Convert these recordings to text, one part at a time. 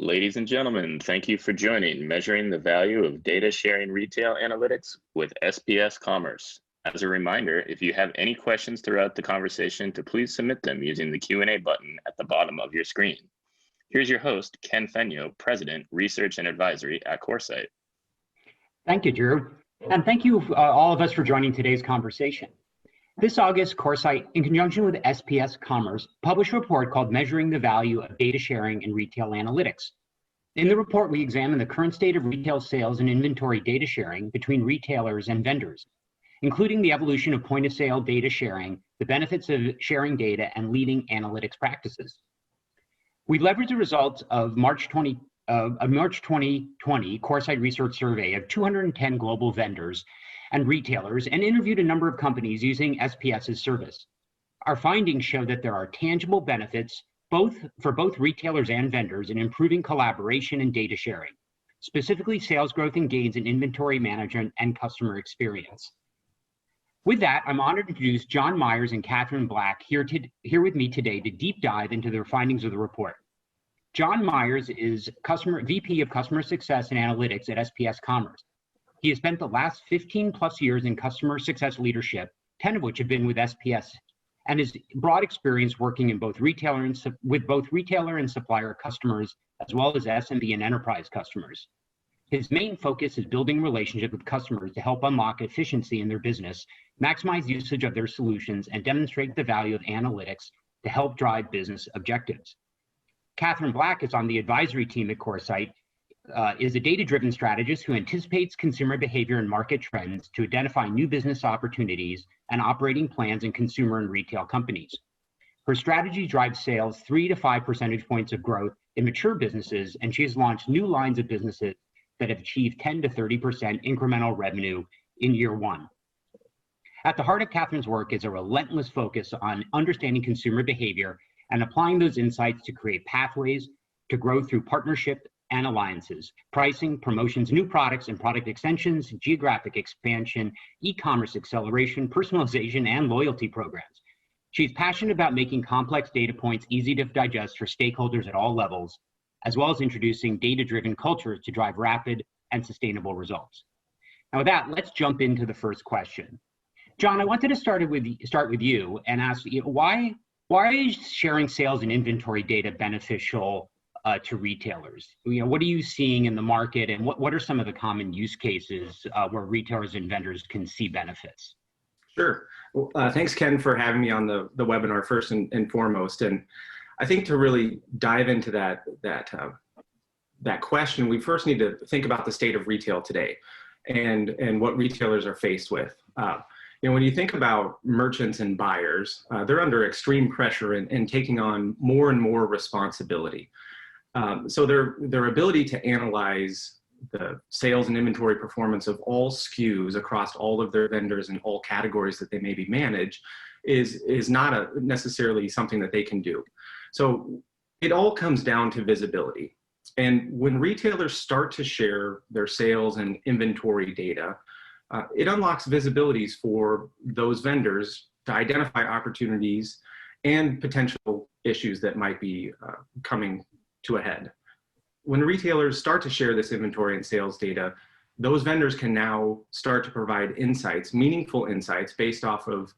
Ladies and gentlemen, thank you for joining Measuring the Value of Data Sharing Retail Analytics with SPS Commerce. As a reminder, if you have any questions throughout the conversation, to please submit them using the Q&A button at the bottom of your screen. Here's your host, Ken Fenyo, President, Research and Advisory at Coresight. Thank you, Drew. And thank you all of us for joining today's conversation. This August, Coresight, in conjunction with SPS Commerce, published a report called Measuring the Value of Data Sharing in Retail Analytics. In the report, we examine the current state of retail sales and inventory data sharing between retailers and vendors, including the evolution of point-of-sale data sharing, the benefits of sharing data, and leading analytics practices. We leveraged the results of March 2020 Coresight Research survey of 210 global vendors and retailers and interviewed a number of companies using SPS's service. Our findings show that there are tangible benefits for both retailers and vendors in improving collaboration and data sharing, specifically sales growth and gains in inventory management and customer experience. With that, I'm honored to introduce John Myers and Catherine Black here with me today to deep dive into the findings of the report. John Myers is VP of Customer Success and Analytics at SPS Commerce. He has spent the last 15 plus years in customer success leadership, 10 of which have been with SPS, and his broad experience working in with both retailer and supplier customers, as well as SMB and enterprise customers. His main focus is building relationships with customers to help unlock efficiency in their business, maximize usage of their solutions, and demonstrate the value of analytics to help drive business objectives. Catherine Black is on the advisory team at Coresight, is a data-driven strategist who anticipates consumer behavior and market trends to identify new business opportunities and operating plans in consumer and retail companies. Her strategy drives sales 3 to 5 percentage points of growth in mature businesses, and she has launched new lines of businesses that have achieved 10 to 30% incremental revenue in year one. At the heart of Catherine's work is a relentless focus on understanding consumer behavior and applying those insights to create pathways to grow through partnership and alliances, pricing, promotions, new products and product extensions, geographic expansion, e-commerce acceleration, personalization, and loyalty programs. She's passionate about making complex data points easy to digest for stakeholders at all levels, as well as introducing data-driven cultures to drive rapid and sustainable results. Now with that, let's jump into the first question. John, I wanted to start with you and ask you, why is sharing sales and inventory data beneficial to retailers? What are you seeing in the market, and what are some of the common use cases where retailers and vendors can see benefits? Sure. Well, thanks, Ken, for having me on the webinar first and foremost. And I think to really dive into that question, we first need to think about the state of retail today and what retailers are faced with. When you think about merchants and buyers, they're under extreme pressure and taking on more and more responsibility. So their ability to analyze the sales and inventory performance of all SKUs across all of their vendors and all categories that they maybe manage is not necessarily something that they can do. So it all comes down to visibility. And when retailers start to share their sales and inventory data, it unlocks visibilities for those vendors to identify opportunities and potential issues that might be coming to a head. When retailers start to share this inventory and sales data, those vendors can now start to provide insights, meaningful insights based off of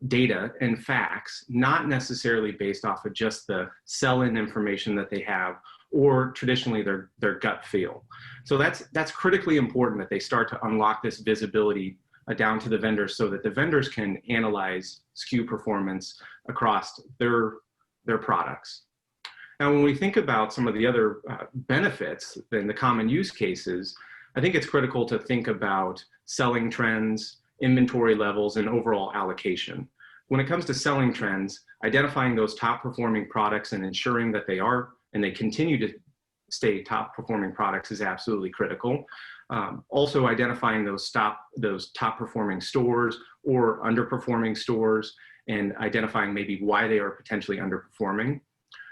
data and facts, not necessarily based off of just the sell-in information that they have or traditionally their gut feel. So that's critically important that they start to unlock this visibility down to the vendors so that the vendors can analyze SKU performance across their products. Now, when we think about some of the other benefits and the common use cases, I think it's critical to think about selling trends, inventory levels, and overall allocation. When it comes to selling trends, identifying those top performing products and ensuring that they are and they continue to stay top performing products is absolutely critical. Also identifying those top performing stores or underperforming stores and identifying maybe why they are potentially underperforming.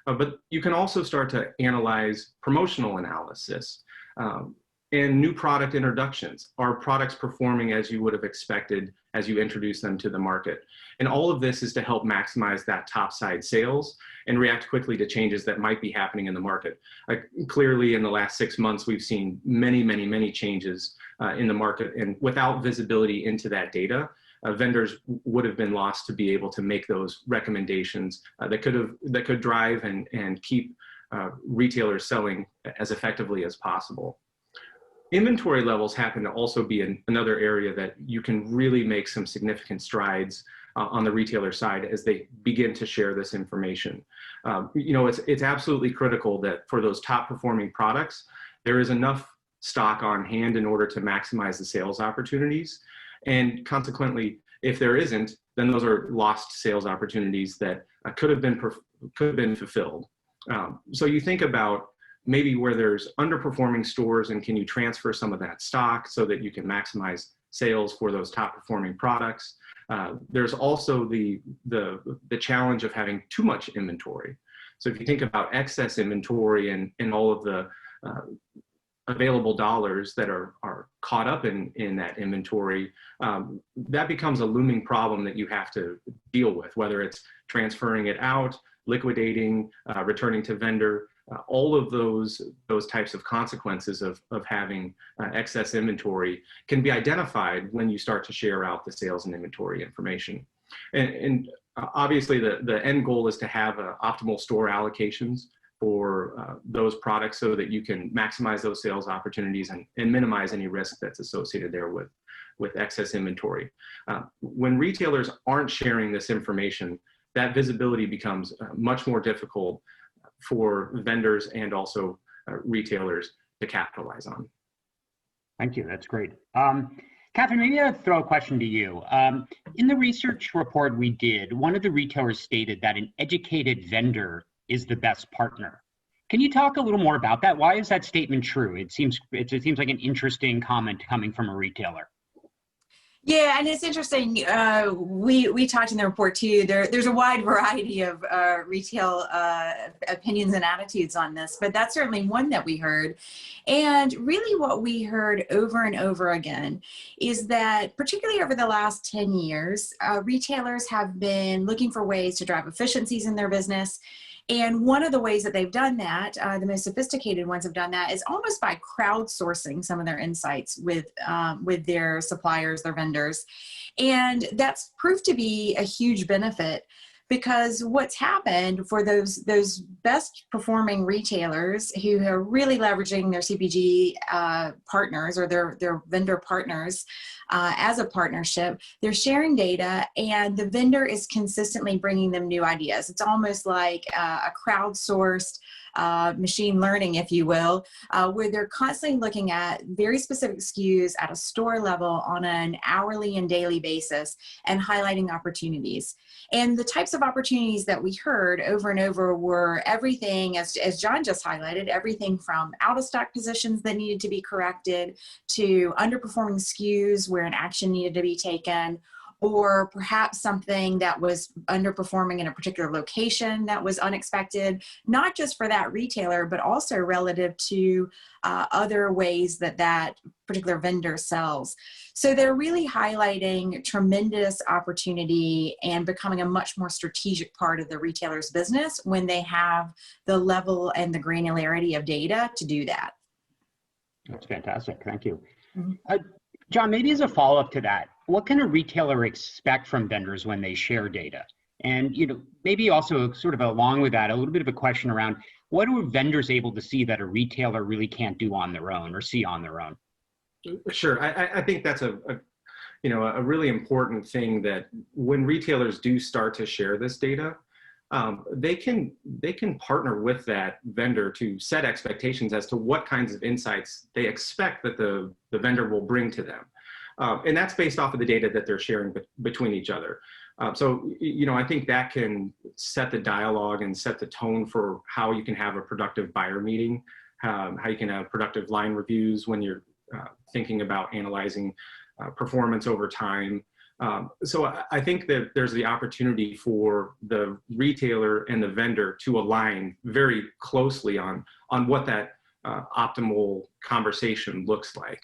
But you can also start to analyze promotional analysis. And new product introductions. Are products performing as you would have expected as you introduce them to the market? And all of this is to help maximize that top side sales and react quickly to changes that might be happening in the market. Clearly, in the last 6 months, we've seen many changes in the market, and without visibility into that data, vendors would have been lost to be able to make those recommendations that could drive and keep retailers selling as effectively as possible. Inventory levels happen to also be another area that you can really make some significant strides on the retailer side as they begin to share this information. It's absolutely critical that for those top performing products, there is enough stock on hand in order to maximize the sales opportunities. And consequently, if there isn't, then those are lost sales opportunities that could have been fulfilled. So you think about maybe where there's underperforming stores, and can you transfer some of that stock so that you can maximize sales for those top performing products. There's also the challenge of having too much inventory. So if you think about excess inventory and all of the available dollars that are caught up in that inventory, that becomes a looming problem that you have to deal with, whether it's transferring it out, liquidating, returning to vendor. All of those types of consequences of having excess inventory can be identified when you start to share out the sales and inventory information. And obviously the end goal is to have optimal store allocations for those products so that you can maximize those sales opportunities and minimize any risk that's associated there with excess inventory. When retailers aren't sharing this information, that visibility becomes much more difficult for vendors and also retailers to capitalize on. Thank you, that's great. Catherine, maybe I'll throw a question to you. In the research report we did, one of the retailers stated that an educated vendor is the best partner. Can you talk a little more about that? Why is that statement true? It seems like an interesting comment coming from a retailer. Yeah, and it's interesting. We talked in the report too. There's a wide variety of retail opinions and attitudes on this, but that's certainly one that we heard. And really what we heard over and over again is that particularly over the last 10 years, retailers have been looking for ways to drive efficiencies in their business. And one of the ways that they've done that, the most sophisticated ones have done that, is almost by crowdsourcing some of their insights with their suppliers, their vendors. And that's proved to be a huge benefit, because what's happened for those best performing retailers who are really leveraging their CPG partners or their vendor partners as a partnership, they're sharing data and the vendor is consistently bringing them new ideas. It's almost like a crowdsourced machine learning, if you will, where they're constantly looking at very specific SKUs at a store level on an hourly and daily basis and highlighting opportunities. And the types of opportunities that we heard over and over were everything, as John just highlighted, everything from out of stock positions that needed to be corrected to underperforming SKUs where an action needed to be taken, or perhaps something that was underperforming in a particular location that was unexpected, not just for that retailer, but also relative to other ways that that particular vendor sells. So they're really highlighting tremendous opportunity and becoming a much more strategic part of the retailer's business when they have the level and the granularity of data to do that. That's fantastic, thank you. Mm-hmm. John, maybe as a follow-up to that, what can a retailer expect from vendors when they share data? And maybe also sort of along with that, a little bit of a question around what are vendors able to see that a retailer really can't do on their own or see on their own? Sure, I think that's a really important thing, that when retailers do start to share this data, they can partner with that vendor to set expectations as to what kinds of insights they expect that the vendor will bring to them. And that's based off of the data that they're sharing between each other. So, I think that can set the dialogue and set the tone for how you can have a productive buyer meeting, how you can have productive line reviews when you're thinking about analyzing performance over time. So I think that there's the opportunity for the retailer and the vendor to align very closely on what that optimal conversation looks like.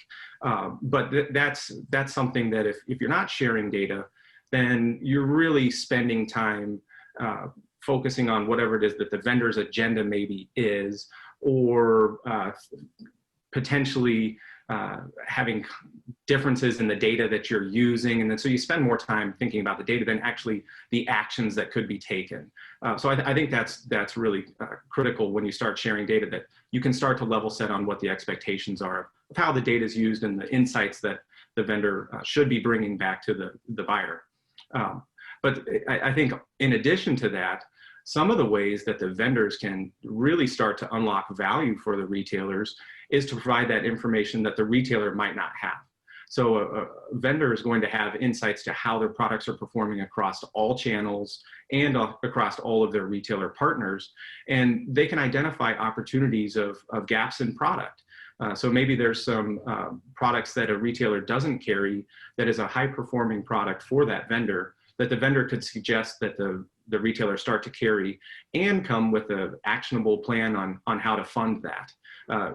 But that's something that if you're not sharing data, then you're really spending time focusing on whatever it is that the vendor's agenda maybe is, or potentially having differences in the data that you're using. And then so you spend more time thinking about the data than actually the actions that could be taken. So I think that's really critical when you start sharing data, that you can start to level set on what the expectations are of how the data is used and the insights that the vendor should be bringing back to the buyer. But I think in addition to that, some of the ways that the vendors can really start to unlock value for the retailers is to provide that information that the retailer might not have. So a vendor is going to have insights to how their products are performing across all channels and across all of their retailer partners. And they can identify opportunities of gaps in product. So maybe there's some products that a retailer doesn't carry that is a high performing product for that vendor, that the vendor could suggest that the retailer start to carry and come with an actionable plan on how to fund that.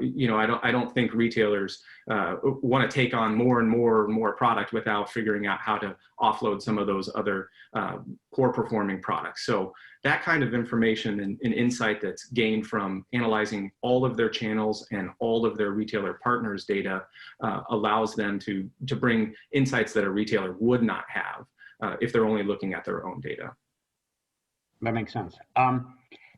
You know, I don't think retailers want to take on more and more product without figuring out how to offload some of those other poor performing products. So that kind of information and insight that's gained from analyzing all of their channels and all of their retailer partners' data allows them to bring insights that a retailer would not have if they're only looking at their own data. That makes sense.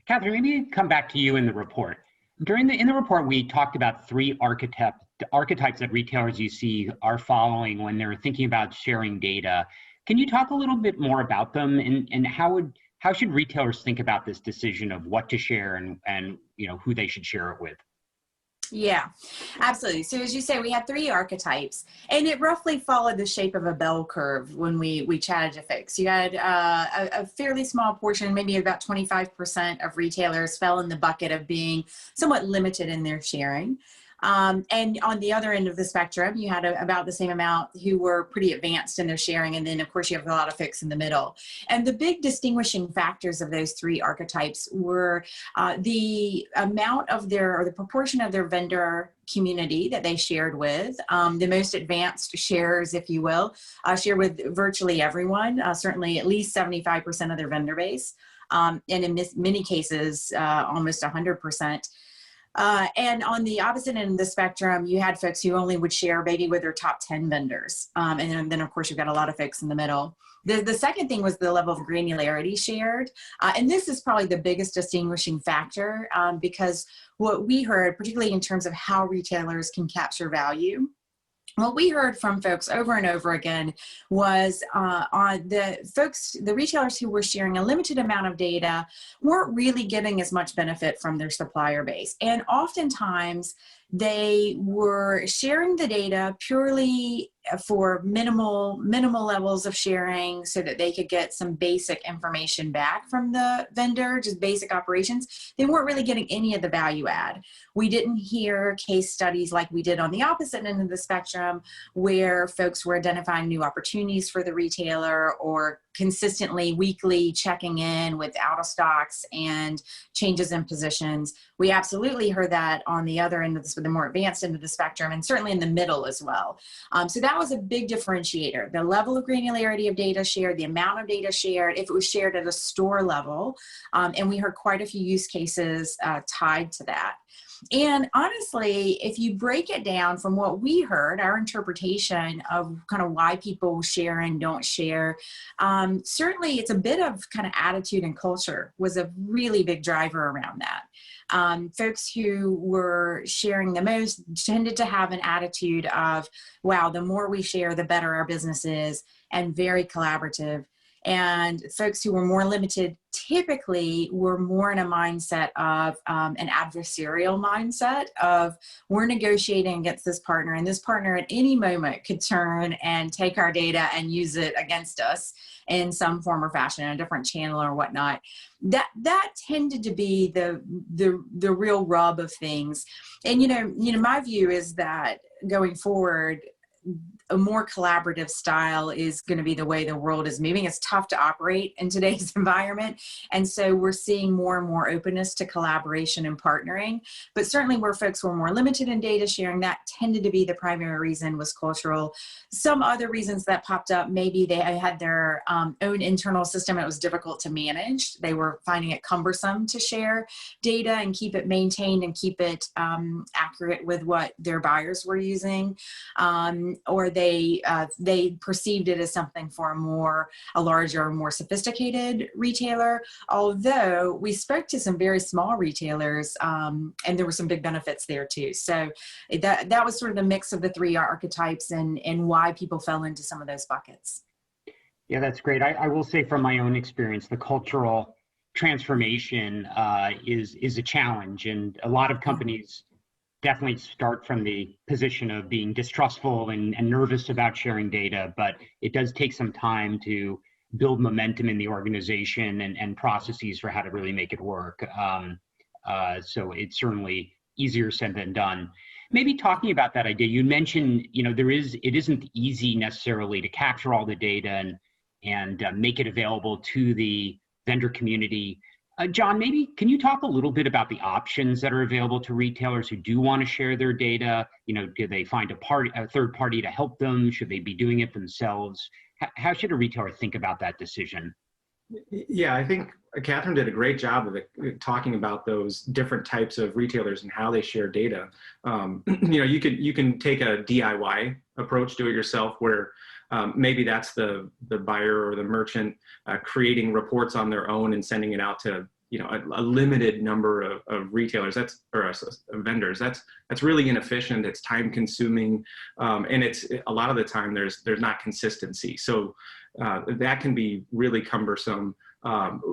Catherine, maybe come back to you in the report. In the report, we talked about 3 archetypes that retailers you see are following when they're thinking about sharing data. Can you talk a little bit more about them, and how should retailers think about this decision of what to share and you know, who they should share it with? Yeah, absolutely. So as you say, we had 3 archetypes, and it roughly followed the shape of a bell curve when we chatted to folks. You had a fairly small portion, maybe about 25% of retailers fell in the bucket of being somewhat limited in their sharing. And on the other end of the spectrum, you had about the same amount who were pretty advanced in their sharing. And then, of course, you have a lot of folks in the middle. And the big distinguishing factors of those 3 archetypes were the amount of or the proportion of their vendor community that they shared with. The most advanced sharers, if you will, share with virtually everyone, certainly at least 75% of their vendor base. And in many cases, almost 100%. And on the opposite end of the spectrum, you had folks who only would share maybe with their top 10 vendors. And then, of course, you've got a lot of folks in the middle. The second thing was the level of granularity shared. And this is probably the biggest distinguishing factor because what we heard, particularly in terms of how retailers can capture value, what we heard from folks over and over again was on the retailers who were sharing a limited amount of data weren't really getting as much benefit from their supplier base. And oftentimes they were sharing the data purely for minimal levels of sharing so that they could get some basic information back from the vendor, just basic operations. They weren't really getting any of the value add. We didn't hear case studies like we did on the opposite end of the spectrum where folks were identifying new opportunities for the retailer or consistently weekly checking in with out of stocks and changes in positions. We absolutely heard that on the other end of the more advanced end of the spectrum, and certainly in the middle as well. So that was a big differentiator. The level of granularity of data shared, the amount of data shared, if it was shared at a store level, and we heard quite a few use cases tied to that. And honestly, if you break it down from what we heard, our interpretation of kind of why people share and don't share, certainly it's a bit of kind of attitude and culture was a really big driver around that. Folks who were sharing the most tended to have an attitude of, wow, the more we share, the better our business is, and very collaborative. And folks who were more limited typically were more in a mindset of an adversarial mindset of we're negotiating against this partner, and this partner at any moment could turn and take our data and use it against us in some form or fashion, a different channel or whatnot. That tended to be the real rub of things. And you know, my view is that going forward, a more collaborative style is going to be the way the world is moving. It's tough to operate in today's environment. And so we're seeing more and more openness to collaboration and partnering. But certainly where folks were more limited in data sharing, that tended to be the primary reason was cultural. Some other reasons that popped up, maybe they had their own internal system. It was difficult to manage. They were finding it cumbersome to share data and keep it maintained and keep it accurate with what their buyers were using. Or they perceived it as something for a larger, more sophisticated retailer. Although we spoke to some very small retailers, and there were some big benefits there too. So that was sort of the mix of the three archetypes and why people fell into some of those buckets. Yeah, that's great. I will say from my own experience, the cultural transformation is a challenge, and a lot of companies definitely start from the position of being distrustful and nervous about sharing data, but it does take some time to build momentum in the organization and processes for how to really make it work. So it's certainly easier said than done. Maybe talking about that idea, you mentioned, it isn't easy necessarily to capture all the data and make it available to the vendor community. John, maybe can you talk a little bit about the options that are available to retailers who do want to share their data? Do they find a third party to help them? Should they be doing it themselves? How should a retailer think about that decision? Yeah, I think Catherine did a great job of talking about those different types of retailers and how they share data. You can take a DIY approach, do it yourself, where maybe that's the buyer or the merchant creating reports on their own and sending it out to a limited number of retailers. Vendors. That's really inefficient. It's time consuming, and it's a lot of the time there's not consistency. So that can be really cumbersome.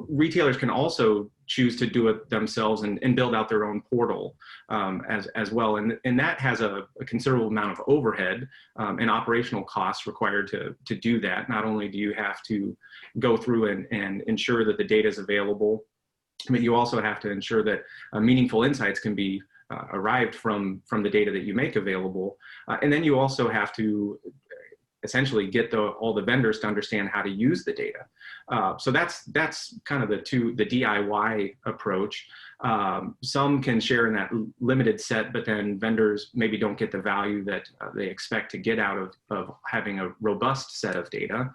Retailers can also choose to do it themselves and build out their own portal as well. And that has a considerable amount of overhead and operational costs required to do that. Not only do you have to go through and ensure that the data is available, but you also have to ensure that meaningful insights can be arrived from the data that you make available. And then you also have to essentially get all the vendors to understand how to use the data. So that's kind of the DIY approach. Some can share in that limited set, but then vendors maybe don't get the value that they expect to get out of having a robust set of data.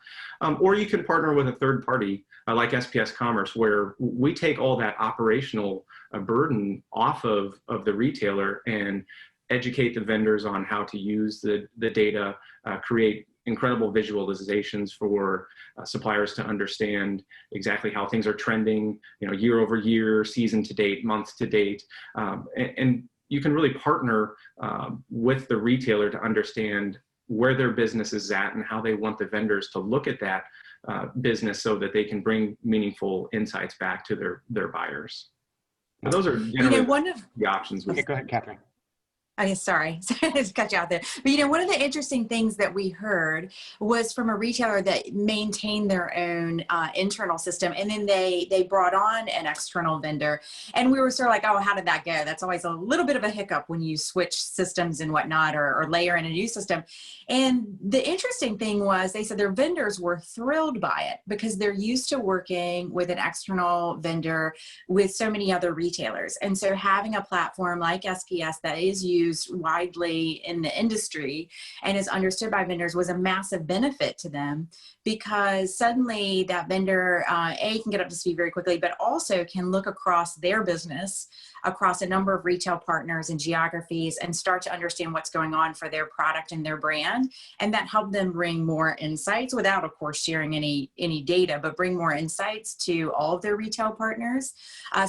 Or you can partner with a third party like SPS Commerce, where we take all that operational burden off of the retailer and educate the vendors on how to use the data, create incredible visualizations for suppliers to understand exactly how things are trending, year over year, season to date, month to date. And you can really partner with the retailer to understand where their business is at and how they want the vendors to look at that business so that they can bring meaningful insights back to their buyers. But those are generally the options. Okay, go ahead, Catherine. Sorry to cut you out there. But one of the interesting things that we heard was from a retailer that maintained their own internal system, and then they brought on an external vendor, and we were sort of like, oh, how did that go? That's always a little bit of a hiccup when you switch systems and whatnot, or layer in a new system. And the interesting thing was they said their vendors were thrilled by it because they're used to working with an external vendor with so many other retailers. And so having a platform like SPS that is used widely in the industry and is understood by vendors was a massive benefit to them, because suddenly that vendor can get up to speed very quickly, but also can look across their business, across a number of retail partners and geographies, and start to understand what's going on for their product and their brand. And that helped them bring more insights without, of course, sharing any data, but bring more insights to all of their retail partners.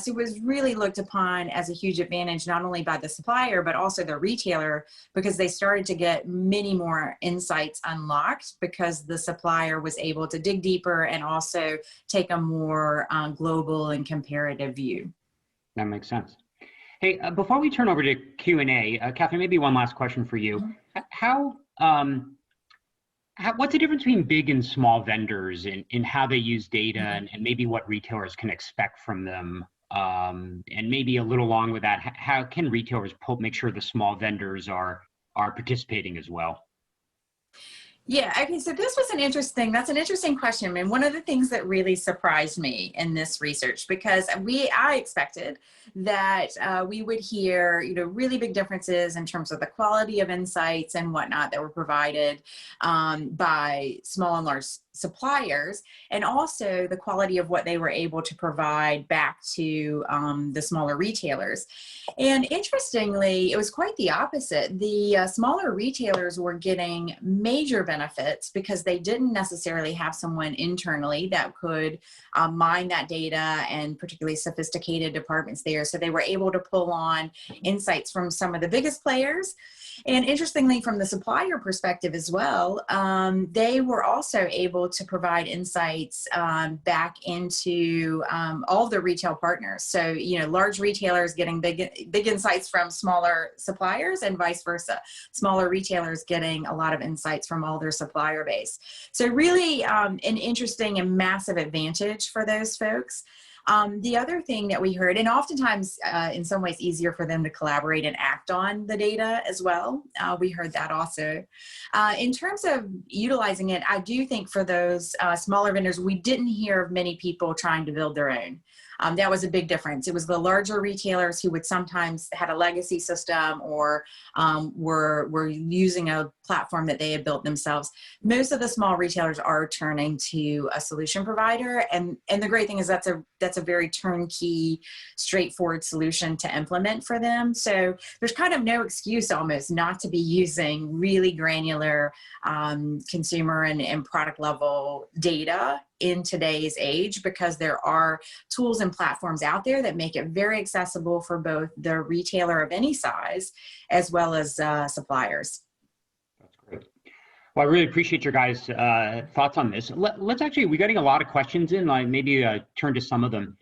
So it was really looked upon as a huge advantage, not only by the supplier, but also the retailer, because they started to get many more insights unlocked because the supplier was able to dig deeper and also take a more global and comparative view. That makes sense. Hey, before we turn over to Q&A, Catherine, maybe one last question for you. What's the difference between big and small vendors in how they use data, and maybe what retailers can expect from them? And maybe a little along with that, how can retailers make sure the small vendors are participating as well? Yeah, okay, so this was that's an interesting question. And one of the things that really surprised me in this research, because I expected that we would hear, really big differences in terms of the quality of insights and whatnot that were provided by small and large suppliers, and also the quality of what they were able to provide back to the smaller retailers. And interestingly, it was quite the opposite. The smaller retailers were getting major benefits because they didn't necessarily have someone internally that could mine that data, and particularly sophisticated departments there. So they were able to pull on insights from some of the biggest players. And interestingly, from the supplier perspective as well, they were also able to provide insights back into all of the retail partners. So, large retailers getting big insights from smaller suppliers, and vice versa. Smaller retailers getting a lot of insights from all their supplier base. So really an interesting and massive advantage for those folks. The other thing that we heard, and oftentimes in some ways easier for them to collaborate and act on the data as well. We heard that also. In terms of utilizing it, I do think for those smaller vendors, we didn't hear of many people trying to build their own. That was a big difference. It was the larger retailers who would sometimes had a legacy system, or were using a platform that they had built themselves. Most of the small retailers are turning to a solution provider, and the great thing is that's a very turnkey, straightforward solution to implement for them. So there's kind of no excuse almost not to be using really granular consumer and product level data in today's age, because there are tools and platforms out there that make it very accessible for both the retailer of any size as well as suppliers. That's great. Well, I really appreciate your guys' thoughts on this. Let's actually, we're getting a lot of questions in, maybe turn to some of them.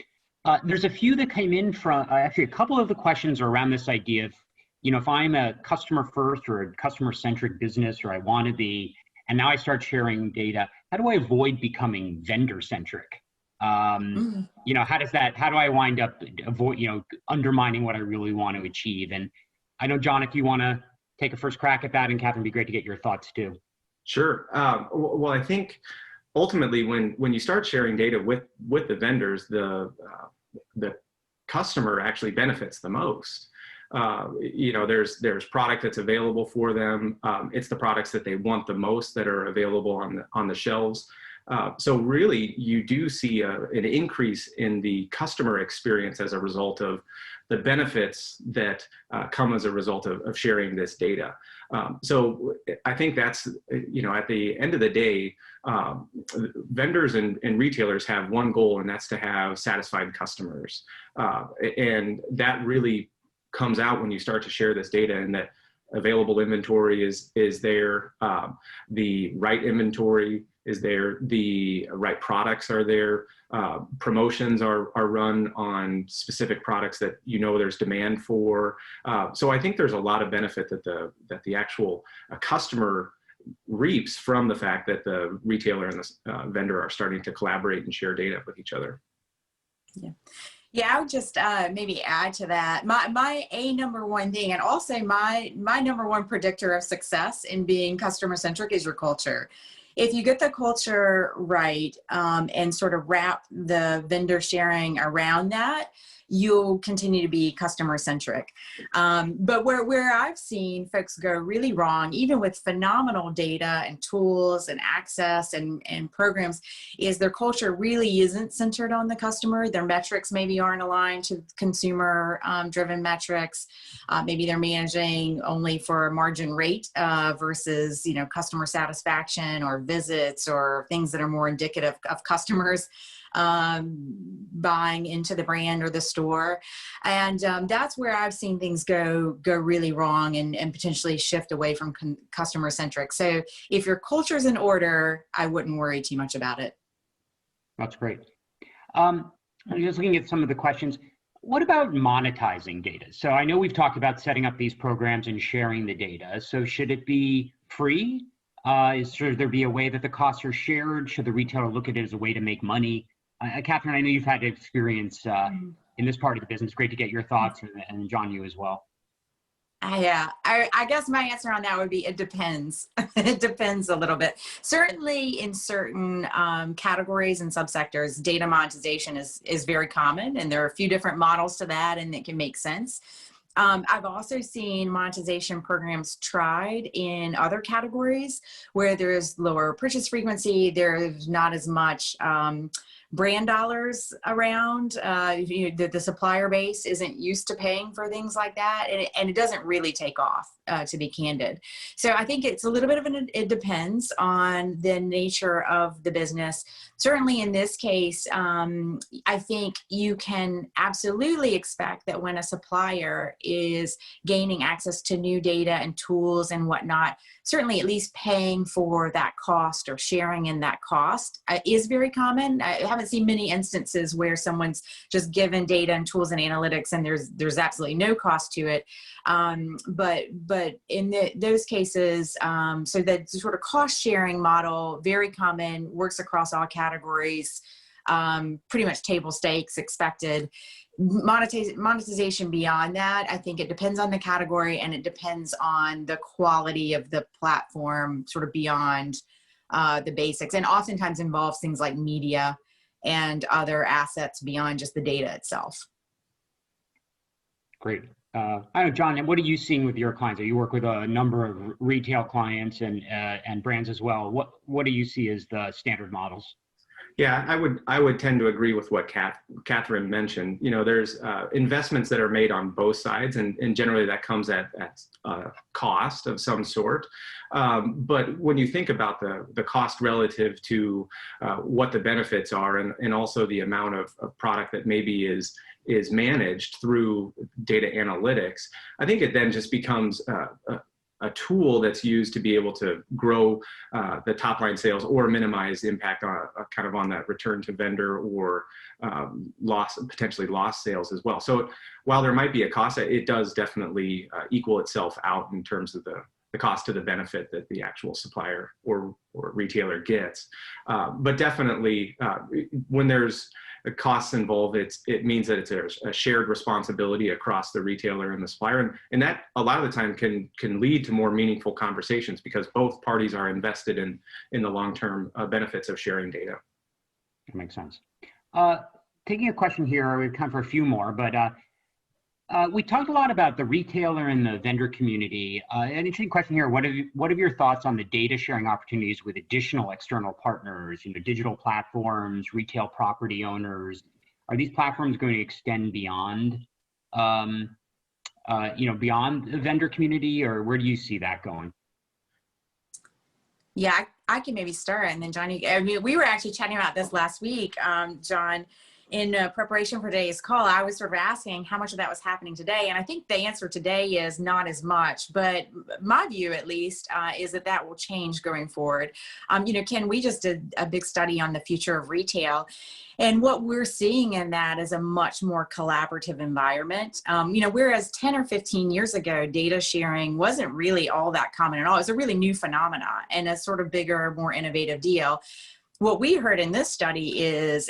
There's a few that came in from, actually a couple of the questions are around this idea of, if I'm a customer first or a customer centric business, or I want to be, and now I start sharing data, how do I avoid becoming vendor centric? How do I wind up undermining what I really want to achieve? And I know, John, if you want to take a first crack at that, and Catherine, it'd be great to get your thoughts too. Sure. Well, I think ultimately when you start sharing data with the vendors, the customer actually benefits the most. There's product that's available for them. It's the products that they want the most that are available on the shelves. So really, you do see an increase in the customer experience as a result of the benefits that come as a result of sharing this data. So I think that's, at the end of the day, vendors and retailers have one goal, and that's to have satisfied customers. And that really comes out when you start to share this data, and that available inventory is there, the right inventory is there, the right products are there, promotions are run on specific products that there's demand for. So I think there's a lot of benefit that the actual customer reaps from the fact that the retailer and the vendor are starting to collaborate and share data with each other. Yeah, I would just maybe add to that. My number one thing, and also my number one predictor of success in being customer centric, is your culture. If you get the culture right and sort of wrap the vendor sharing around that, you'll continue to be customer centric. But where I've seen folks go really wrong, even with phenomenal data and tools and access and programs, is their culture really isn't centered on the customer. Their metrics maybe aren't aligned to consumer driven metrics. Maybe they're managing only for margin rate versus customer satisfaction or visits or things that are more indicative of customers buying into the brand or the store. And that's where I've seen things go really wrong and potentially shift away from customer centric. So if your culture's in order, I wouldn't worry too much about it. That's great. I'm just looking at some of the questions. What about monetizing data? So I know we've talked about setting up these programs and sharing the data. So should it be free? Should there be a way that the costs are shared? Should the retailer look at it as a way to make money? Catherine, I know you've had experience in this part of the business. Great to get your thoughts, and John, you as well. Yeah, I guess my answer on that would be it depends. It depends a little bit. Certainly in certain categories and subsectors, data monetization is very common, and there are a few different models to that, and it can make sense. I've also seen monetization programs tried in other categories where there's lower purchase frequency, there's not as much brand dollars around. The supplier base isn't used to paying for things like that, and it doesn't really take off, to be candid. So I think it's a little bit of it depends on the nature of the business. Certainly in this case, I think you can absolutely expect that when a supplier is gaining access to new data and tools and whatnot, certainly at least paying for that cost or sharing in that cost is very common. I haven't seen many instances where someone's just given data and tools and analytics and there's absolutely no cost to it. But in those cases, so that sort of cost sharing model, very common, works across all categories, pretty much table stakes expected. Monetization beyond that, I think it depends on the category and it depends on the quality of the platform sort of beyond the basics, and oftentimes involves things like media and other assets beyond just the data itself. Great. I know, John, what are you seeing with your clients? You work with a number of retail clients and brands as well. What do you see as the standard models? Yeah, I would tend to agree with what Catherine mentioned. You know, there's investments that are made on both sides, and generally that comes at cost of some sort. But when you think about the cost relative to what the benefits are, and also the amount of product that maybe is managed through data analytics, I think it then just becomes a tool that's used to be able to grow the top line sales or minimize the impact on kind of on that return to vendor or potentially lost sales as well. So while there might be a cost, it does definitely equal itself out in terms of the cost to the benefit that the actual supplier or retailer gets. But definitely when there's costs involved, it means that it's a shared responsibility across the retailer and the supplier, and that a lot of the time can lead to more meaningful conversations because both parties are invested in the long-term benefits of sharing data. That makes sense. Taking a question here, we have time for a few more, but we talked a lot about the retailer and the vendor community. An interesting question here: what are your thoughts on the data sharing opportunities with additional external partners? You know, digital platforms, retail property owners. Are these platforms going to extend beyond, beyond the vendor community, or where do you see that going? Yeah, I can maybe start, and then Johnny. I mean, we were actually chatting about this last week, John. In preparation for today's call, I was sort of asking how much of that was happening today. And I think the answer today is not as much, but my view at least is that will change going forward. Ken, we just did a big study on the future of retail. And what we're seeing in that is a much more collaborative environment. Whereas 10 or 15 years ago, data sharing wasn't really all that common at all. It was a really new phenomena and a sort of bigger, more innovative deal. What we heard in this study is,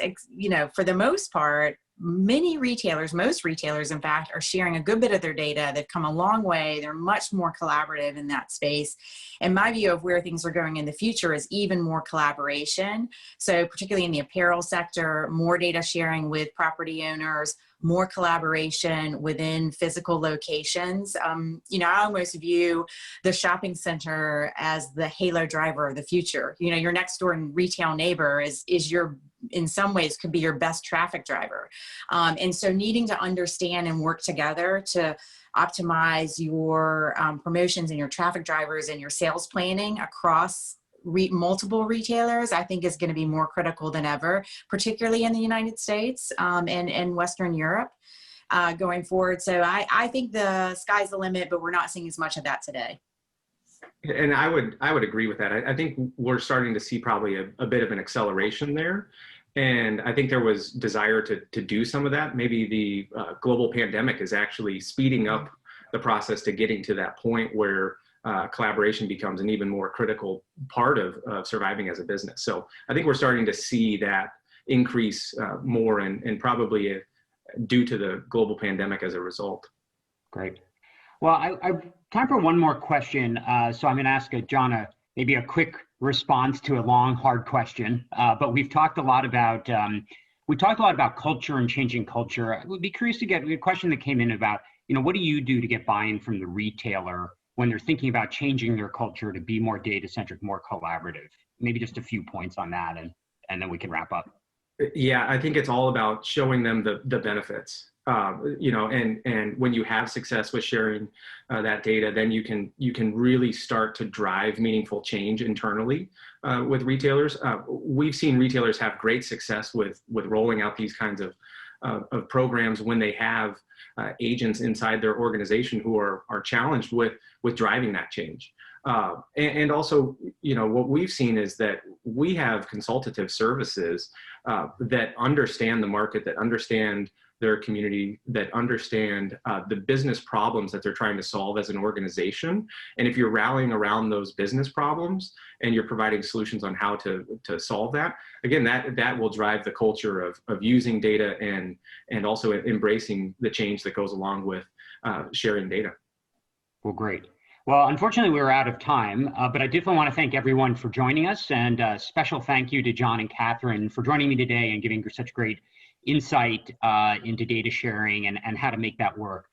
for the most part, most retailers, in fact, are sharing a good bit of their data. They've come a long way. They're much more collaborative in that space. And my view of where things are going in the future is even more collaboration. So particularly in the apparel sector, more data sharing with property owners, more collaboration within physical locations. I almost view the shopping center as the halo driver of the future. Your next door retail neighbor is in some ways could be your best traffic driver. And so needing to understand and work together to optimize your promotions and your traffic drivers and your sales planning across multiple retailers, I think is going to be more critical than ever, particularly in the United States and Western Europe going forward. So I think the sky's the limit, but we're not seeing as much of that today. And I would agree with that. I think we're starting to see probably a bit of an acceleration there. And I think there was desire to do some of that. Maybe the global pandemic is actually speeding up the process to getting to that point where collaboration becomes an even more critical part of surviving as a business. So I think we're starting to see that increase more and probably due to the global pandemic as a result. Great. Well, I've time for one more question. So I'm going to ask John maybe a quick response to a long, hard question. But we've talked a lot about culture and changing culture. I would be curious to get a question that came in about, what do you do to get buy-in from the retailer when they're thinking about changing their culture to be more data-centric, more collaborative? Maybe just a few points on that, and then we can wrap up. Yeah, I think it's all about showing them the benefits. And when you have success with sharing that data, then you can really start to drive meaningful change internally with retailers. We've seen retailers have great success with rolling out these kinds of programs when they have agents inside their organization who are challenged with driving that change. And also, what we've seen is that we have consultative services that understand the market, that understand their community, that understand the business problems that they're trying to solve as an organization. And if you're rallying around those business problems and you're providing solutions on how to solve that, again, that will drive the culture of using data and also embracing the change that goes along with sharing data. Well, great. Well, unfortunately, we're out of time, but I definitely want to thank everyone for joining us, and a special thank you to John and Catherine for joining me today and giving such great insight into data sharing and how to make that work.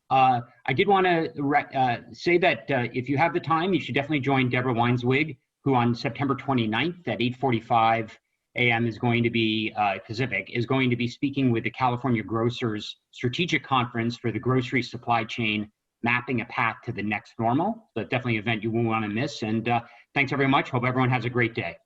I did want to say that if you have the time, you should definitely join Deborah Weinswig, who on September 29th at 8:45 a.m. is going to be Pacific, is going to be speaking with the California Grocers Strategic Conference for the Grocery Supply Chain, Mapping a Path to the Next Normal. So definitely an event you won't want to miss. And thanks very much. Hope everyone has a great day.